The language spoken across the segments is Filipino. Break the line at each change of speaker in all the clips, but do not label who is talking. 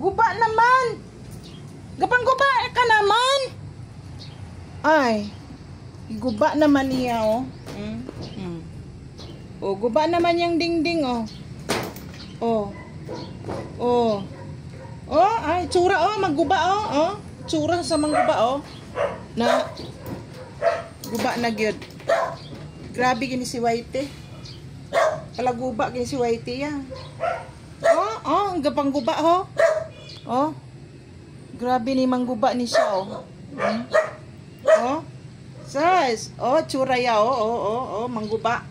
Guba naman. Gapang-guba ka naman. Ay. Guba naman niya, oh. Oh, guba naman yung dingding, oh. Oh. Oh. Oh, ay, tsura, oh. Magguba, oh. Oh. Tsura sa mangguba, oh. Na. Guba na gyud. Grabe gini si Whitey. Palaguba gini si Whitey, yan. Oh, oh. Ang gapang-guba, oh. Oh. Grabe ni mangguba ni siya, oh. Oh. Size. Oh, tsura ya, oh. Oh, oh, oh. Mangguba.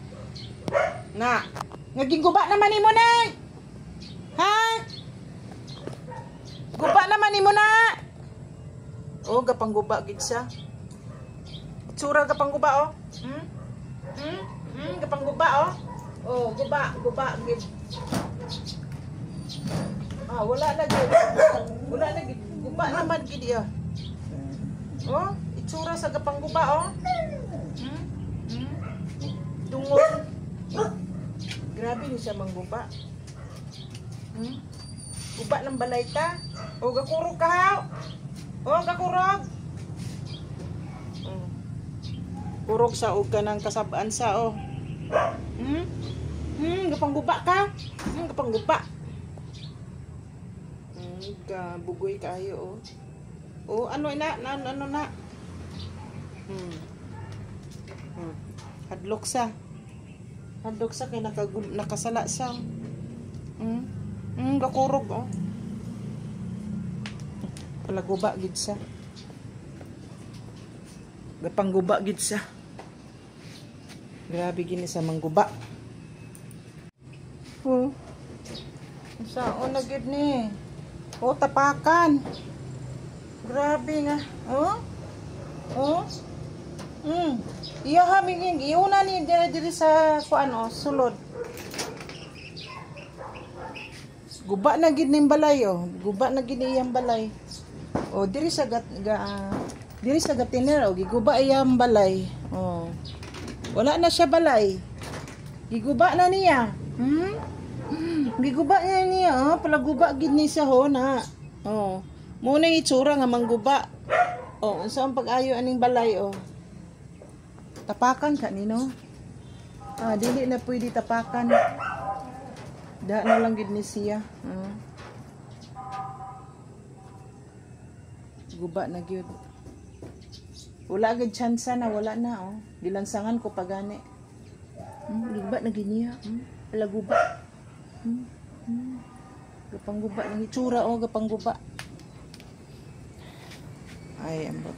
Na. Naging guba naman ni mo na. Ha? Guba naman ni mo na. Oh, gapang guba gid siya. Tsura gapang guba, oh. Gapang guba, oh. Oh, guba gid. Ah, wala na gid. Wala na gid. Guba naman gid ya. Oh, itsura sa gapang guba, oh. Dungol. Grabe ni siya mangguba. Guba ng balay ta. O gakurog ka ha. O gakurog. Kurog sa og kanang kasabaan sa, oh. Gapang guba ka. Gapang guba. Bugoy kayo, oh. Oh, ano na? Ano na? Hadlok sa. Hadlok sa kay nakasala sa. Gakurog, oh. Palaguba gid sa. Gapangguba gid sa. Grabe gini sa mangguba. Oh. Saan na gid ni? Oh, tapakan. Grabe nga. Oh. Oh. Iya ha minging iuna ni diri sa kuan, oh, sulod. Guba na gid ning balay, oh. Guba na gid iyang balay. Oh, diri sa gatiner, oh, giguba iyang balay. Oh. Wala na siya balay. Giguba na niya. Giguba na niya, oh. Palaguba gid ni siya, ho, na. Oh. Muna itsura nga mangguba. Oh, unsa ang pag-ayo aning balay, oh. Tapakan ka nino. Ah, dili na pwede tapakan. Da na lang gid ni siya. Guba na gyud. Wala gid tsansa na, wala na, oh. Gilansangan ko pagani. Guba na gid niya. Ala guba. Gapang guba ng itsura, oh, gapang guba. Ay, ambot.